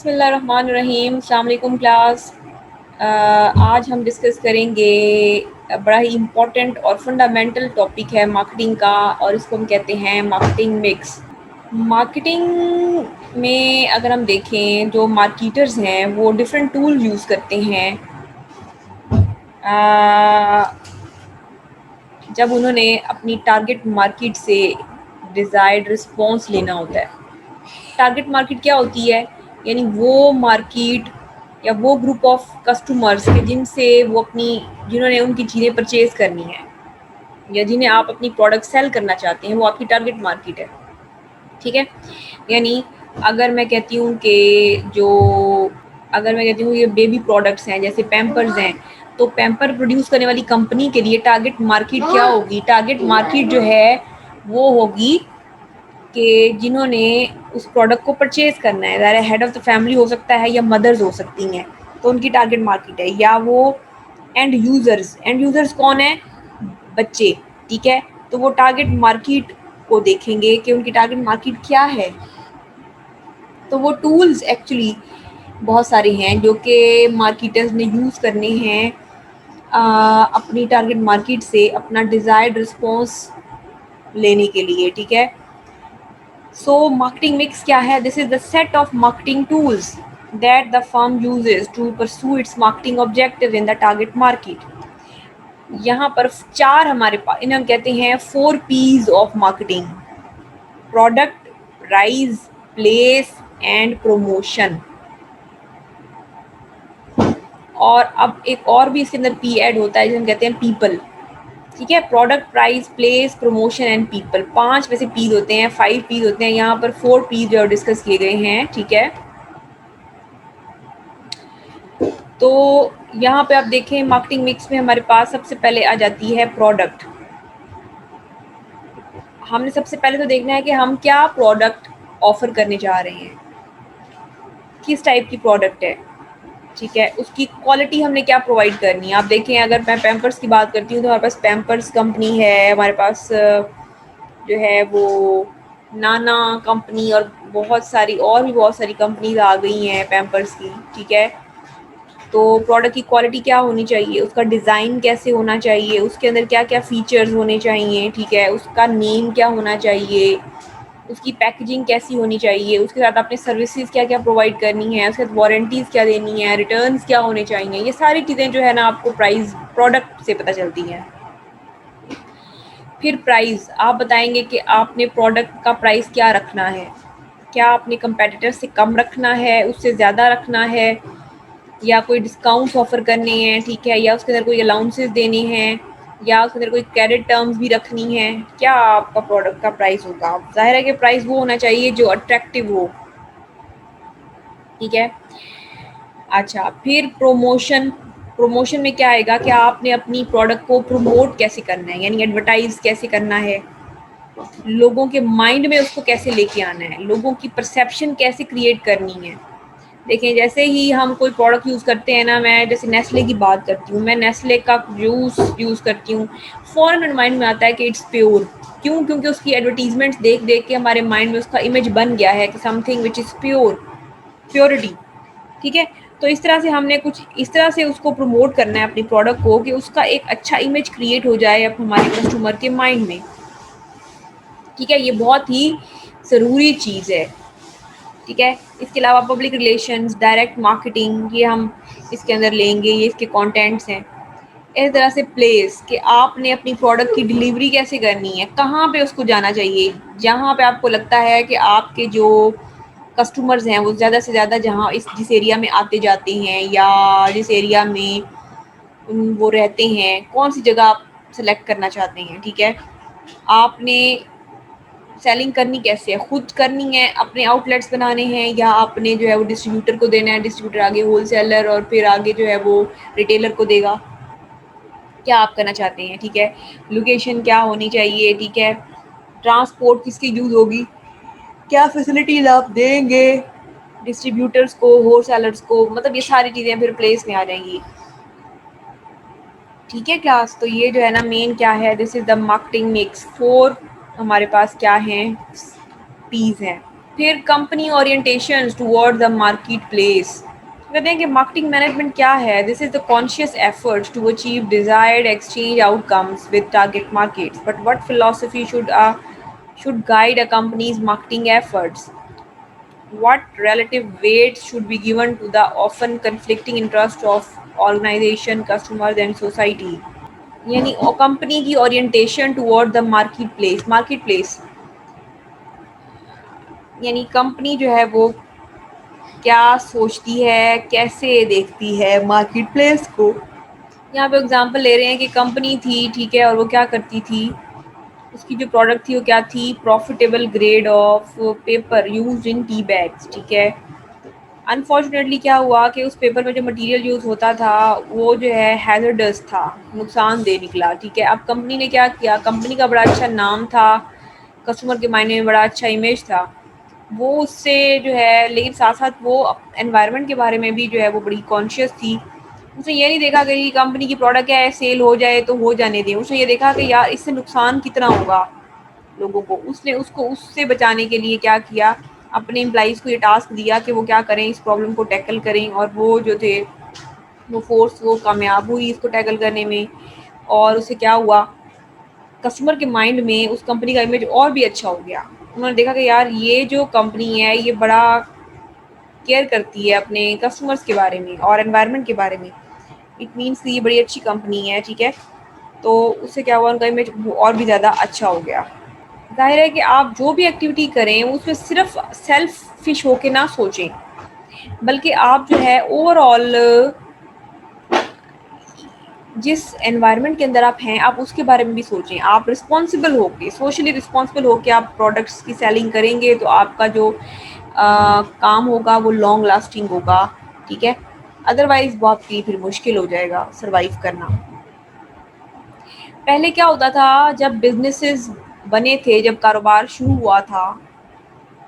بسم اللہ الرحمن الرحیم. السلام علیکم کلاس. آج ہم ڈسکس کریں گے بڑا ہی امپورٹنٹ اور فنڈامنٹل ٹاپک ہے مارکیٹنگ کا، اور اس کو ہم کہتے ہیں مارکیٹنگ مکس. مارکیٹنگ میں اگر ہم دیکھیں جو مارکیٹرز ہیں وہ ڈفرینٹ ٹول یوز کرتے ہیں جب انہوں نے اپنی ٹارگٹ مارکیٹ سے ڈیزائرڈ رسپانس لینا ہوتا ہے. ٹارگٹ مارکیٹ کیا ہوتی ہے؟ یعنی وہ مارکیٹ یا وہ گروپ آف کسٹمرز کے جنہوں نے ان کی چیزیں پرچیز کرنی ہے یا جنہیں آپ اپنی پروڈکٹ سیل کرنا چاہتے ہیں، وہ آپ کی ٹارگٹ مارکیٹ ہے. ٹھیک ہے. یعنی اگر میں کہتی ہوں کہ یہ بیبی پروڈکٹس ہیں جیسے پیمپرز ہیں، تو پیمپر پروڈیوس کرنے والی کمپنی کے لیے ٹارگٹ مارکیٹ کیا ہوگی؟ ٹارگٹ مارکیٹ جو ہے وہ ہوگی کہ جنہوں نے اس پروڈکٹ کو پرچیز کرنا ہے. ظاہر ہیڈ آف دا فیملی ہو سکتا ہے یا مدرز ہو سکتی ہیں، تو ان کی ٹارگٹ مارکیٹ ہے. یا وہ اینڈ یوزرز کون ہیں؟ بچے. ٹھیک ہے. تو وہ ٹارگٹ مارکیٹ کو دیکھیں گے کہ ان کی ٹارگٹ مارکیٹ کیا ہے. تو وہ ٹولز ایکچولی بہت سارے ہیں جو کہ مارکیٹرز نے یوز کرنے ہیں اپنی ٹارگٹ مارکیٹ سے اپنا ڈیزائرڈ رسپانس لینے کے لیے. ٹھیک ہے. سو مارکیٹنگ مکس کیا ہے؟ This is the set of marketing tools that the firm uses to pursue its marketing objective in the target market. یہاں پر چار ہمارے پاس انہیں ہم کہتے ہیں 4 P's of marketing: product, price, place and promotion. اور اب ایک اور بھی اس کے اندر پی ایڈ ہوتا ہے جسے ہم کہتے ہیں پیپل. ٹھیک ہے. Product, price, place, promotion and people. 5 ویسے پیز ہوتے ہیں، 5 پیز ہوتے ہیں. یہاں پر 4 پیز جو ڈسکس کیے گئے ہیں. ٹھیک ہے. تو یہاں پہ آپ دیکھیں مارکیٹنگ مکس میں ہمارے پاس سب سے پہلے آ جاتی ہے پروڈکٹ. ہم نے سب سے پہلے تو دیکھنا ہے کہ ہم کیا پروڈکٹ آفر کرنے جا رہے ہیں، کس ٹائپ کی پروڈکٹ ہے. ٹھیک ہے. اس کی کوالٹی ہم نے کیا پرووائڈ کرنی ہے. آپ دیکھیں اگر میں پیمپرس کی بات کرتی ہوں تو ہمارے پاس پیمپرس کمپنی ہے، ہمارے پاس جو ہے وہ نانا کمپنی اور بہت ساری کمپنیز آ گئی ہیں پیمپرس کی. ٹھیک ہے. تو پروڈکٹ کی کوالٹی کیا ہونی چاہیے، اس کا ڈیزائن کیسے ہونا چاہیے، اس کے اندر کیا کیا فیچرز ہونے چاہیے. ٹھیک ہے. اس کا نیم کیا ہونا چاہیے، اس کی پیکیجنگ کیسی ہونی چاہیے، اس کے ساتھ اپنے سروسز کیا کیا پرووائڈ کرنی ہے، اس کے ساتھ وارنٹیز کیا دینی ہے، ریٹرنز کیا ہونے چاہیے. یہ ساری چیزیں جو ہے نا آپ کو پروڈکٹ سے پتہ چلتی ہیں. پھر پرائز، آپ بتائیں گے کہ آپ نے پروڈکٹ کا پرائز کیا رکھنا ہے. کیا آپ نے کمپیٹیٹر سے کم رکھنا ہے، اس سے زیادہ رکھنا ہے، یا کوئی ڈسکاؤنٹس آفر کرنے ہیں. ٹھیک ہے. یا اس کے اندر کوئی الاؤنسز دینے ہیں، یا اس کے اندر کوئی کریڈٹ ٹرمز بھی رکھنی ہے. کیا آپ کا پروڈکٹ کا پرائز ہوگا؟ ظاہر ہے کہ پرائز وہ ہونا چاہیے جو اٹریکٹیو ہو. ٹھیک ہے. اچھا. پھر پروموشن میں کیا آئے گا کہ آپ نے اپنی پروڈکٹ کو پروموٹ کیسے کرنا ہے، یعنی ایڈورٹائز کیسے کرنا ہے، لوگوں کے مائنڈ میں اس کو کیسے لے کے آنا ہے، لوگوں کی پرسیپشن کیسے کریٹ کرنی ہے. دیکھیں جیسے ہی ہم کوئی پروڈکٹ یوز کرتے ہیں نا، میں جیسے نیسلے کی بات کرتی ہوں، میں نیسلے کا جوس یوز کرتی ہوں، فوراً میرے مائنڈ میں آتا ہے کہ اٹس پیور. کیوں؟ کیونکہ اس کی ایڈورٹیزمنٹس دیکھ دیکھ کے ہمارے مائنڈ میں اس کا امیج بن گیا ہے کہ some thing which is purity. ٹھیک ہے. تو اس طرح سے ہم نے کچھ اس طرح سے اس کو پروموٹ کرنا ہے اپنی پروڈکٹ کو کہ اس کا ایک اچھا امیج کریٹ ہو جائے اب ہمارے کسٹمر کے مائنڈ میں. ٹھیک ہے. یہ بہت ہی ضروری چیز ہے. ٹھیک ہے. اس کے علاوہ پبلک ریلیشنز، ڈائریکٹ مارکیٹنگ، یہ ہم اس کے اندر لیں گے، یہ اس کے کانٹینٹس ہیں. اس طرح سے پلیس، کہ آپ نے اپنی پروڈکٹ کی ڈیلیوری کیسے کرنی ہے، کہاں پہ اس کو جانا چاہیے. جہاں پہ آپ کو لگتا ہے کہ آپ کے جو کسٹمرز ہیں وہ زیادہ سے زیادہ جس ایریا میں آتے جاتے ہیں یا جس ایریا میں وہ رہتے ہیں، کون سی جگہ آپ سلیکٹ کرنا چاہتے ہیں. ٹھیک ہے. آپ نے سیلنگ کرنی کیسے ہے، خود کرنی ہے، اپنے آؤٹ لیٹس بنانے ہیں، یا آپ نے جو ہے وہ ڈسٹریبیوٹر کو دینا ہے، ڈسٹریبیوٹر آگے ہول سیلر اور پھر آگے جو ہے وہ ریٹیلر کو دے گا. کیا آپ کرنا چاہتے ہیں. ٹھیک ہے. لوکیشن کیا ہونی چاہیے. ٹھیک ہے. ٹرانسپورٹ کس کی یوز ہوگی، کیا فیسلٹیز آپ دیں گے ڈسٹریبیوٹرز کو، ہول سیلرز کو، مطلب یہ ساری چیزیں پھر پلیس میں آ جائیں گی. ٹھیک ہے کلاس. تو یہ جو ہے نا مین کیا ہے، this is the marketing mix. 4 ہمارے پاس کیا ہیں، پیز ہیں. پھر company orientations toward the marketplace. کہتے ہیں کہ مارکیٹنگ مینجمنٹ کیا ہے؟ This is the conscious effort to achieve desired exchange outcomes with target markets. But what philosophy should guide a company's marketing efforts? What relative weight should be given to the often conflicting interests of organization, customers and society? یعنی company کی orientation toward the market place یعنی company جو ہے وہ کیا سوچتی ہے، کیسے دیکھتی ہے مارکیٹ پلیس کو. یہاں پہ اگزامپل لے رہے ہیں کہ کمپنی تھی، ٹھیک ہے، اور وہ کیا کرتی تھی، اس کی جو پروڈکٹ تھی وہ کیا تھی، profitable grade of paper used in tea bags. ٹھیک ہے، انفارچونیٹلی کیا ہوا کہ اس پیپر میں جو مٹیریل یوز ہوتا تھا وہ جو ہے ہیزرڈس تھا، نقصان دہ نکلا. ٹھیک ہے، اب کمپنی نے کیا کیا، کمپنی کا بڑا اچھا نام تھا، کسٹمر کے معنی میں بڑا اچھا امیج تھا، وہ اس سے جو ہے، لیکن ساتھ ساتھ وہ انوائرمنٹ کے بارے میں بھی جو ہے وہ بڑی کانشیس تھی. اس نے یہ نہیں دیکھا کہ کمپنی کی پروڈکٹ ہے، سیل ہو جائے تو ہو جانے دیں. اس نے یہ دیکھا کہ یار اس سے نقصان کتنا ہوگا لوگوں کو. اس نے اس کو اس سے بچانے کے لیے کیا کیا، اپنے امپلائیز کو یہ ٹاسک دیا کہ وہ کیا کریں، اس پرابلم کو ٹیکل کریں. اور وہ جو تھے وہ فورس وہ کامیاب ہوئی اس کو ٹیکل کرنے میں. اور اس سے کیا ہوا، کسٹمر کے مائنڈ میں اس کمپنی کا امیج اور بھی اچھا ہو گیا. انہوں نے دیکھا کہ یار یہ جو کمپنی ہے یہ بڑا کیئر کرتی ہے اپنے کسٹمرز کے بارے میں اور انوائرمنٹ کے بارے میں. اٹ مینس کہ یہ بڑی اچھی کمپنی ہے. ٹھیک ہے، تو اس سے کیا ہوا، ان کا امیج اور بھی زیادہ اچھا ہو گیا. ظاہر ہے کہ آپ جو بھی ایکٹیویٹی کریں اس میں صرف سیلف فش ہو کے نہ سوچیں، بلکہ آپ جو ہے اوور آل جس انوائرمنٹ کے اندر آپ ہیں آپ اس کے بارے میں بھی سوچیں. آپ رسپانسبل ہو کے، سوشلی رسپانسبل ہو کے آپ پروڈکٹس کی سیلنگ کریں گے تو آپ کا جو کام ہوگا وہ لانگ لاسٹنگ ہوگا. ٹھیک ہے، ادروائز بہت کی پھر مشکل ہو جائے گا سروائیو کرنا. پہلے کیا ہوتا تھا، جب بزنسز بنے تھے، جب کاروبار شروع ہوا تھا،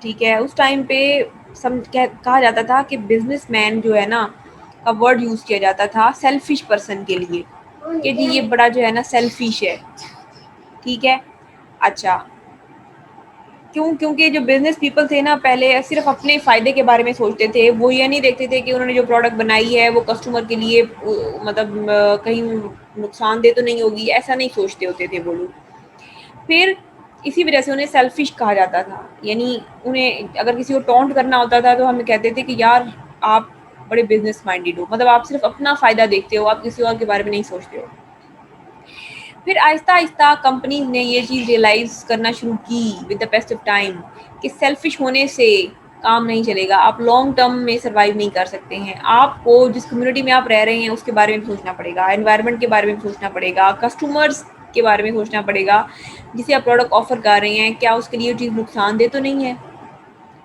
ٹھیک ہے، اس ٹائم پہ کہا جاتا تھا کہ بزنس مین جو ہے نا کا ورڈ یوز کیا جاتا تھا سیلفش پرسن کے لیے کہ جی یہ بڑا جو ہے نا سیلفش ہے. ٹھیک ہے، اچھا، کیونکہ جو بزنس پیپل تھے نا پہلے صرف اپنے فائدے کے بارے میں سوچتے تھے. وہ یہ نہیں دیکھتے تھے کہ انہوں نے جو پروڈکٹ بنائی ہے وہ کسٹمر کے لیے مطلب کہیں نقصان دہ تو نہیں ہوگی، ایسا نہیں سوچتے ہوتے تھے وہ لوگ. پھر اسی وجہ سے انہیں سیلفش کہا جاتا تھا. یعنی انہیں اگر کسی کو ٹونٹ کرنا ہوتا تھا تو ہم کہتے تھے کہ یار آپ بڑے بزنس مائنڈیڈ ہو، مطلب آپ صرف اپنا فائدہ دیکھتے ہو، آپ کسی اور کے بارے میں نہیں سوچتے ہو. پھر آہستہ آہستہ کمپنی نے یہ چیز ریئلائز کرنا شروع کی with the pace of time کہ سیلفش ہونے سے کام نہیں چلے گا، آپ لانگ ٹرم میں سروائیو نہیں کر سکتے ہیں. آپ کو جس کمیونٹی میں آپ رہ رہے ہیں اس کے بارے میں سوچنا پڑے گا، انوائرمنٹ کے بارے میں سوچنا پڑے گا، کسٹمرز کے بارے میں سوچنا پڑے گا جسے آپ پروڈکٹ آفر کر رہے ہیں، کیا اس کے لیے چیز نقصان دہ تو نہیں ہے.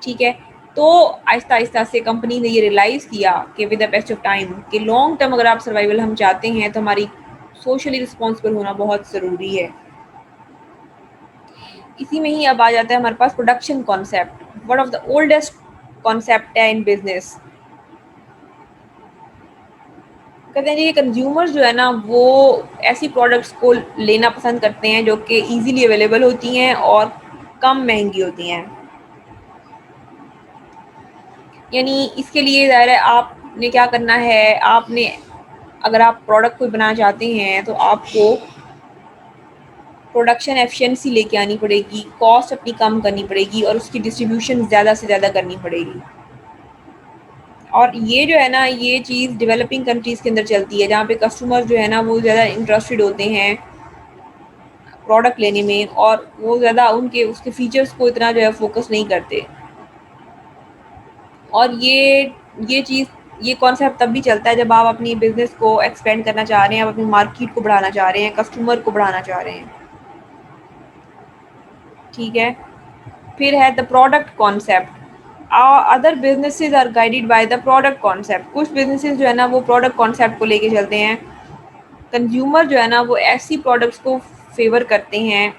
ٹھیک ہے، تو آہستہ آہستہ سے کمپنی نے یہ ریئلائز کیا کہ with the best of time کہ لانگ ٹرم اگر آپ سروائیول ہم چاہتے ہیں تو ہماری سوشلی رسپانسبل ہونا بہت ضروری ہے. اسی میں ہی اب آ جاتا ہے ہمارے پاس production concept, one of the oldest concept ہے ان بزنس. کہتے ہیں کہ کنزیومر جو ہے نا وہ ایسی پروڈکٹس کو لینا پسند کرتے ہیں جو کہ ایزیلی اویلیبل ہوتی ہیں اور کم مہنگی ہوتی ہیں. یعنی اس کے لیے ظاہر ہے آپ نے کیا کرنا ہے، آپ نے اگر آپ پروڈکٹ کوئی بنانا چاہتے ہیں تو آپ کو پروڈکشن ایفیشنسی لے کے آنی پڑے گی، کاسٹ اپنی کم کرنی پڑے گی اور اس کی ڈسٹریبیوشن زیادہ سے زیادہ کرنی پڑے گی. اور یہ جو ہے نا یہ چیز ڈیولپنگ کنٹریز کے اندر چلتی ہے جہاں پہ کسٹمر جو ہے نا وہ زیادہ انٹرسٹڈ ہوتے ہیں پروڈکٹ لینے میں، اور وہ زیادہ ان کے اس کے فیچرز کو اتنا جو ہے فوکس نہیں کرتے. اور یہ چیز، یہ کانسیپٹ تب بھی چلتا ہے جب آپ اپنی بزنس کو ایکسپینڈ کرنا چاہ رہے ہیں، آپ اپنی مارکیٹ کو بڑھانا چاہ رہے ہیں، کسٹمر کو بڑھانا چاہ رہے ہیں. ٹھیک ہے، پھر ہے the product concept. Other businesses are guided by the product concept. کچھ بزنسز جو ہے نا وہ پروڈکٹ کانسیپٹ کو لے کے چلتے ہیں. کنزیومر جو ہے نا وہ ایسی پروڈکٹس کو فیور کرتے ہیں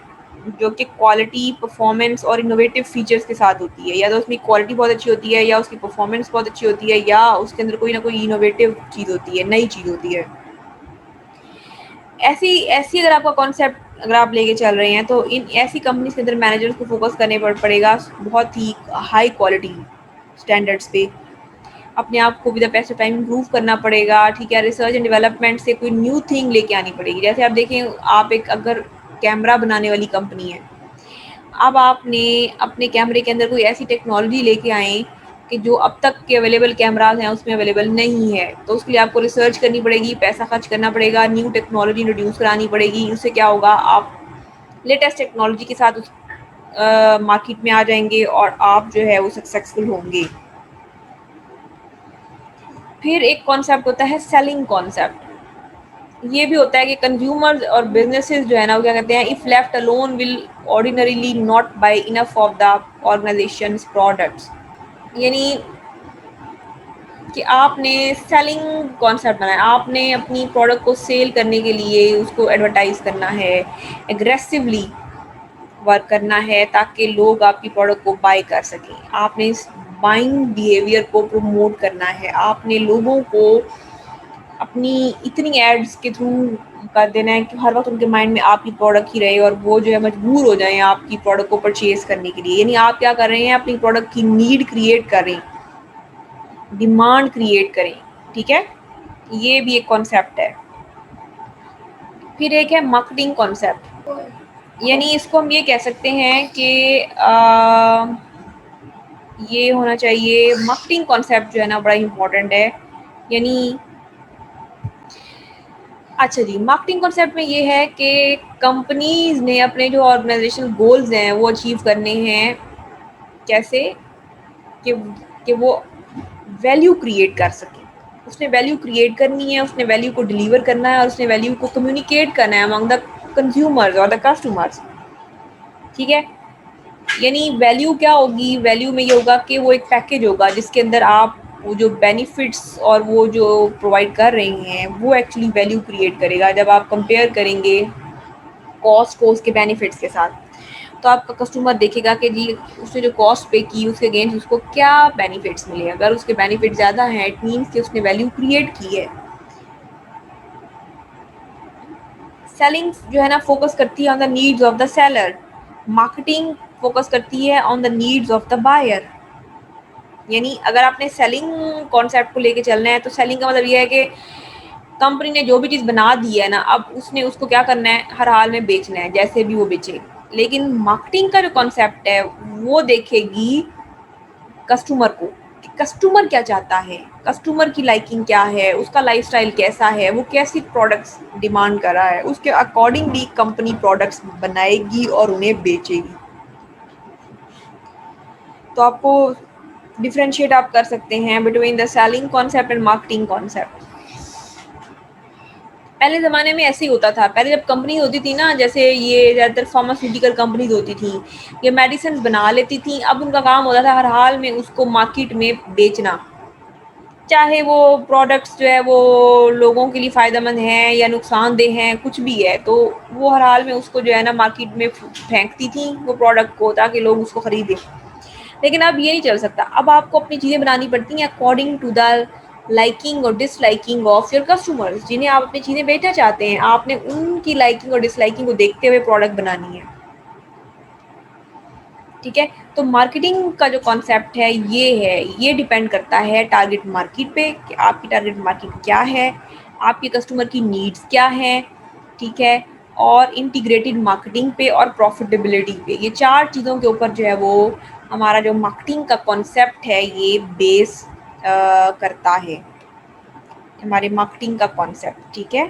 جو کہ کوالٹی، پرفارمنس اور انوویٹیو فیچرز کے ساتھ ہوتی ہے. یا تو اس کی کوالٹی بہت اچھی ہوتی ہے، یا اس کی پرفارمنس بہت اچھی ہوتی ہے، یا اس کے اندر کوئی نہ کوئی انوویٹیو چیز ہوتی ہے، نئی چیز ہوتی ہے. ایسی اگر آپ کا کانسیپٹ اگر آپ لے کے چل رہے ہیں تو ان ایسی کمپنیز کے اندر مینیجرس کو فوکس کرنے پڑے گا بہت ہی ہائی کوالٹی اسٹینڈرڈس پہ. اپنے آپ کو with the pace of time improve کرنا پڑے گا. ٹھیک ہے, ریسرچ اینڈ ڈیولپمنٹ سے کوئی نیو تھنگ لے کے آنی پڑے گی. جیسے آپ دیکھیں, آپ ایک اگر کیمرہ بنانے والی کمپنی ہے, اب آپ نے اپنے کیمرے کے اندر کوئی ایسی ٹیکنالوجی لے کے آئیں کہ جو اب تک کے اویلیبل کیمراز ہیں اس میں اویلیبل نہیں ہے, تو اس کے لیے آپ کو ریسرچ کرنی پڑے گی, پیسہ خرچ کرنا پڑے گا, نیو ٹیکنالوجی انٹروڈیوس کرانی پڑے گی. اس سے کیا ہوگا, آپ لیٹسٹ ٹیکنالوجی کے ساتھ مارکیٹ میں آ جائیں گے اور آپ جو ہے وہ سکسیزفل ہوں گے. پھر ایک کانسیپٹ ہوتا ہے سیلنگ کانسیپٹ. یہ بھی ہوتا ہے کہ کنزیومر اور بزنسز جو ہے نا وہ کیا کہتے ہیں, if left alone will ordinarily not buy enough of the organization's products. یعنی کہ آپ نے سیلنگ کانسیپٹ بنایا, آپ نے اپنی پروڈکٹ کو سیل کرنے کے لیے اس کو ایڈورٹائز کرنا ہے, ایگریسولی ورک کرنا ہے تاکہ لوگ آپ کی پروڈکٹ کو بائی کر سکیں. آپ نے اس بائنگ بیہیویئر کو پروموٹ کرنا ہے, آپ نے لوگوں کو اپنی اتنی ایڈس کے تھرو کر دینا ہے کہ ہر وقت ان کے مائنڈ میں آپ کی پروڈکٹ ہی رہے اور وہ جو ہے مجبور ہو جائیں آپ کی پروڈکٹ کو پرچیز کرنے کے لیے. یعنی آپ کیا کر رہے ہیں, اپنی پروڈکٹ کی نیڈ کریٹ کر رہے ہیں, ڈیمانڈ کریٹ کریں. ٹھیک ہے, یہ بھی ایک کانسیپٹ ہے. پھر ایک ہے مارکیٹنگ کانسیپٹ. یعنی اس کو ہم یہ کہہ سکتے ہیں کہ یہ ہونا چاہیے, مارکیٹنگ کانسیپٹ جو ہے نا بڑا امپورٹنٹ ہے. یعنی اچھا جی, مارکیٹنگ کانسیپٹ میں یہ ہے کہ کمپنیز نے اپنے جو آرگنائزیشن گولز ہیں وہ اچیو کرنے ہیں. کیسے کہ وہ ویلیو کریٹ کر سکیں. اس نے ویلیو کریٹ کرنی ہے, اس نے ویلیو کو ڈیلیور کرنا ہے, اور اس نے ویلیو کو کمیونیکیٹ کرنا ہے امانگ دا کنزیومرز اور دا کسٹمرز. ٹھیک ہے, یعنی ویلیو کیا ہوگی, ویلیو میں یہ ہوگا کہ وہ ایک پیکیج ہوگا جس کے اندر آپ وہ جو بینیفٹس اور وہ جو پرووائڈ کر رہی ہیں وہ ایکچولی ویلیو کریٹ کرے گا. جب آپ کمپیئر کریں گے کاسٹ کو اس کے بینیفٹس کے ساتھ, تو آپ کا کسٹمر دیکھے گا کہ جی اس نے جو کاسٹ پے کی اس کے اگینسٹ اس کو کیا بینیفٹس ملے. اگر اس کے بینیفٹ زیادہ ہیں اٹ مینس کہ اس نے ویلیو کریٹ کی ہے. سیلنگ جو ہے نا فوکس کرتی ہے on the needs of the seller, marketing focus کرتی ہے on the needs of the buyer. یعنی اگر آپ نے سیلنگ کانسیپٹ کو لے کے چلنا ہے تو سیلنگ کا مطلب یہ ہے کہ کمپنی نے جو بھی چیز بنا دی ہے نا, اب اس نے اس کو کیا کرنا ہے, ہر حال میں بیچنا ہے جیسے بھی وہ بیچے. لیکن مارکیٹنگ کا جو کانسیپٹ ہے وہ دیکھے گی کسٹمر کو, کہ کسٹمر کیا چاہتا ہے, کسٹمر کی لائکنگ کیا ہے, اس کا لائف اسٹائل کیسا ہے, وہ کیسی پروڈکٹس ڈیمانڈ کر رہا ہے, اس کے اکارڈنگلی کمپنی پروڈکٹس بنائے گی اور انہیں بیچے گی. تو آپ کو ڈفرینشیٹ آپ کر سکتے ہیں between the selling concept and marketing concept. پہلے زمانے میں ایسے ہی ہوتا تھا. پہلے جب کمپنی ہوتی تھی نا, جیسے یہ زیادہ تر فارماسیوٹیکل کمپنیز ہوتی تھیں, یہ میڈیسنز بنا لیتی تھیں. اب ان کا کام ہوتا تھا ہر حال میں اس کو مارکیٹ میں بیچنا, چاہے وہ پروڈکٹس جو ہے وہ لوگوں کے لیے فائدہ مند ہیں یا نقصان دہ ہیں, کچھ بھی ہے, تو وہ ہر حال میں اس کو جو ہے نا مارکیٹ میں پھینکتی تھیں وہ پروڈکٹ کو تاکہ لوگ اس کو خریدیں. لیکن اب یہ نہیں چل سکتا. اب آپ کو اپنی چیزیں بنانی پڑتی ہیں اکارڈنگ ٹو دا لائکنگ اور ڈس لائکنگ آف یور کسٹمرز. جنہیں آپ اپنی چیزیں بیچنا چاہتے ہیں, آپ نے ان کی لائکنگ اور ڈس لائکنگ کو دیکھتے ہوئے پروڈکٹ بنانی ہے. ٹھیک ہے, تو مارکیٹنگ کا جو کانسیپٹ ہے یہ ہے, یہ ڈیپینڈ کرتا ہے ٹارگیٹ مارکیٹ پہ کہ آپ کی ٹارگیٹ مارکیٹ کیا ہے, آپ کے کسٹمر کی نیڈس کیا ہیں. ٹھیک ہے, اور انٹیگریٹڈ مارکیٹنگ پہ اور پروفیٹیبلٹی پہ, یہ چار چیزوں کے اوپر جو ہے وہ ہمارا جو مارکیٹنگ کا کانسیپٹ ہے یہ بیس کرتا ہے, ہمارے مارکیٹنگ کا کانسیپٹ. ٹھیک ہے.